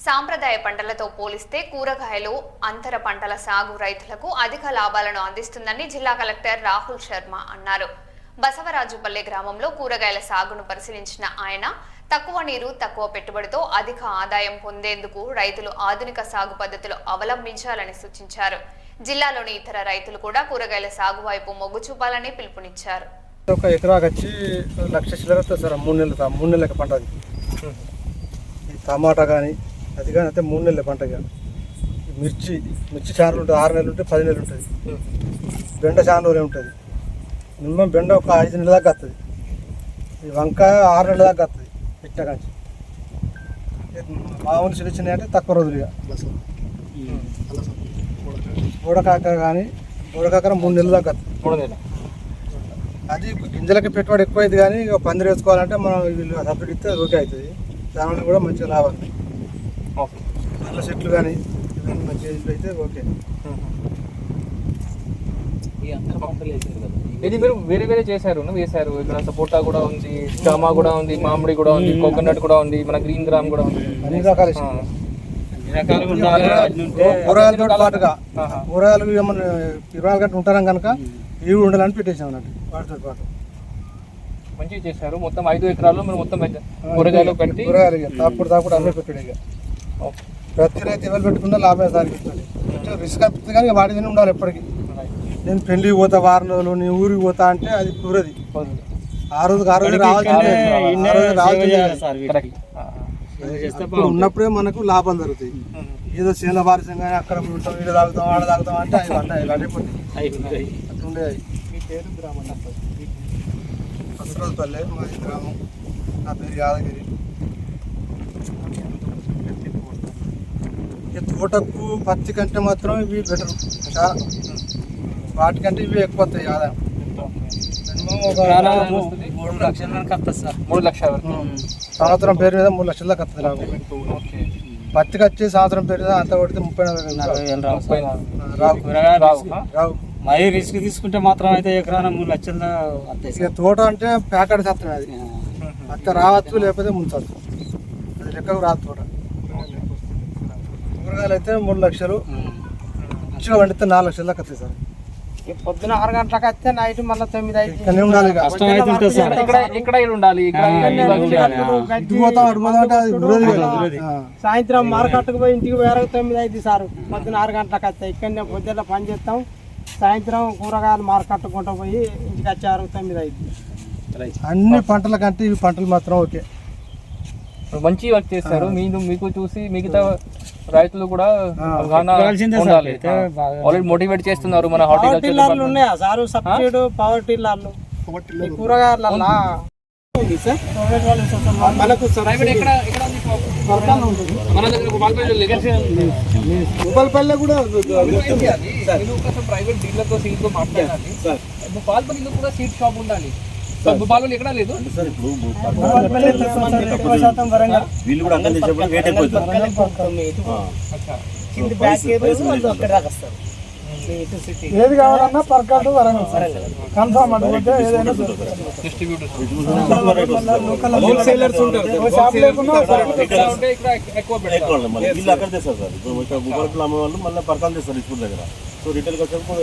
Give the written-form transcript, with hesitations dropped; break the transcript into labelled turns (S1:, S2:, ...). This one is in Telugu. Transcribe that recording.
S1: సాంప్రదాయ పంటలతో పోలిస్తే కూరగాయలు అంతర పంటల సాగు రైతులకు అధిక లాభాలను అందిస్తుందని జిల్లా కలెక్టర్ రాహుల్ శర్మ అన్నారు. బసవరాజుపల్లె గ్రామంలో కూరగాయల సాగును పరిశీలించిన ఆయన తక్కువ నీరు తక్కువ పెట్టుబడితో అధిక ఆదాయం పొందేందుకు రైతులు ఆధునిక సాగు పద్ధతులు అవలంబించాలని సూచించారు. జిల్లాలోని ఇతర రైతులు కూడా కూరగాయల సాగు వైపు మొగ్గు చూపాలని పిలుపునిచ్చారు.
S2: ఒక ఎకరాకి వచ్చి 1,00,000 చిల్లర సార్ 3 నెలల పంట. ఈ టమాటా కానీ అది కానీ అయితే 3 నెలల పంట. మిర్చి చాలా ఉంటుంది, 6 నెలలు ఉంటుంది, 10 నెలలు ఉంటుంది. బెండ చాలా రోజులే ఉంటుంది. మినిమం బెండ ఒక 5 నెలల దాకా వస్తుంది. ఈ వంకాయ 6 నెలల దాకా వస్తుంది పెట్టిన కానీ. మామూలు చిన్న చిన్న అంటే తక్కువ రోజులుగా. బోడకాకర కానీ బోడకాకర 3 నెలల దాకా వస్తుంది.
S3: 3 నెలలు
S2: అది గింజలకి పెట్టుబడి ఎక్కువ అయింది, కానీ ఇక పందిరి వేసుకోవాలంటే మనం వీళ్ళు సబ్సిడీ ఇస్తే ఓకే అవుతుంది. దానివల్ల కూడా మంచిగా లాభాలు.
S3: ఓకే,
S2: నల్ల చెట్లు కానీ ఇవన్నీ మంచిగా అయితే ఓకే.
S3: ఇది మీరు వేరే వేరే వేసారు. ఇక్కడ సపోటా కూడా ఉంది, జామా కూడా ఉంది, మామిడి కూడా ఉంది, కోకోనట్ కూడా ఉంది, మన గ్రీన్ గ్రామ్ కూడా ఉంది.
S2: అన్ని రకాల కూరగాయలతో పాటుగా కూరగాయలు ఏమన్నా 24 గంటలు ఉంటాం కనుక ఇవి ఉండాలని పెట్టేసాం అన్నట్టు. వాటితో పాటు
S3: మంచిగా చేశారు. మొత్తం 5 ఎకరాల్లో మీరు మొత్తం కూరగాయలు పెట్టి
S2: కూరగాయలు తాపుడు అన్నీ పెట్టాడు. ఇక ప్రతి రైతు ఎవరు పెట్టుకున్నా లాభం సాగిస్తుంది. రిస్క్ అనిపిస్తుంది కానీ వాటి మీద ఉండాలి ఎప్పటికీ. నేను పెళ్లికి పోతా, వారం రోజులు నీ ఊరికి పోతా అంటే అది కుదరది. ఆ రోజు ఉన్నప్పుడే మనకు లాభం జరుగుతాయి. ఏదో చేనుల వారసం కానీ అక్కడ ఉంటాం, వీళ్ళు తాగుతాం, ఆడ తాగుతాం అంటే అయిపోతాయి. అట్లా ఉండేది. మీ పేరు గ్రామం? బసవరాజుపల్లె మాది గ్రామం. నా పేరు యాదగిరి. తోటకు పత్తి కంటే మాత్రం ఇవి బెటర్. చాలా వాటికంటే ఇవి ఎక్కువ వస్తాయి ఆదాయం. ఒక
S3: 3 లక్షల
S2: సంవత్సరం పేరు మీద 3 లక్షల దాకా వస్తుంది నాకు. పత్తికి వచ్చి సంవత్సరం పేరు మీద అంత కొడితే 30-40 రావు.
S4: మరీ రిస్క్ తీసుకుంటే మాత్రం అయితే ఎకరాన 3 లక్షల
S2: ఇక తోట అంటే ప్యాకెట్ సత్తం. అది అత్త రావచ్చు, లేకపోతే ముంచవచ్చు. అది లెక్కకు రాదు తోట. కూరగాయలు అయితే 3 లక్షలు, మంచిగా పండితే 4 లక్షల దాకా వస్తాయి సార్.
S4: పొద్దున 6 గంటలకు వస్తే నైట్ మళ్ళీ 9 అయితే
S2: ఇక్కడనే ఉండాలి.
S4: సాయంత్రం మార్కెట్కి పోయి ఇంటికి వేరే 9 అయితే సార్. పొద్దున 6 గంటలకు వస్తాయి. ఇక్కడనే పొద్దున్న పని చేస్తాం, సాయంత్రం కూరగాయలు మార్కెట్ కొంట పోయి ఇంటికి వచ్చి 9 అయితే.
S2: అన్ని పంటల కంటే ఇవి పంటలు మాత్రం ఓకే.
S3: మంచి వర్క్ చేస్తారు. మీకు చూసి మిగతా రైతులు కూడా ఆల్రెడీ మోటివేట్ చేస్తున్నారు. మన
S4: హార్టికల్చర్ ఉన్నాయా సార్? సబ్సిడీ పవర్ టిల్లర్లు కూరగాయల మనకు
S2: భూపాలపల్లి కూడా
S3: ప్రైవేట్ డీలర్తో సీట్తో మాట్లాడాలి. భూపాలపల్లిలో కూడా సీట్ షాప్ ఉండాలి. భూపాలపల్లి ఎక్కడ లేదు.
S5: వీళ్ళు కూడా అక్కడ
S2: ఏది కావాలన్నా పర్కాటు వరంగల్ కన్ఫర్మ్ అడిగితే ఏదైనా
S5: వీళ్ళు అక్కడ తెస్తారు సార్. ఇప్పుడు భూపాలపల్లి అమ్మే వాళ్ళు మళ్ళీ పర్కాలు తెస్తారు ఇప్పుడు దగ్గర. సో రిటైల్ వచ్చేప్పుడు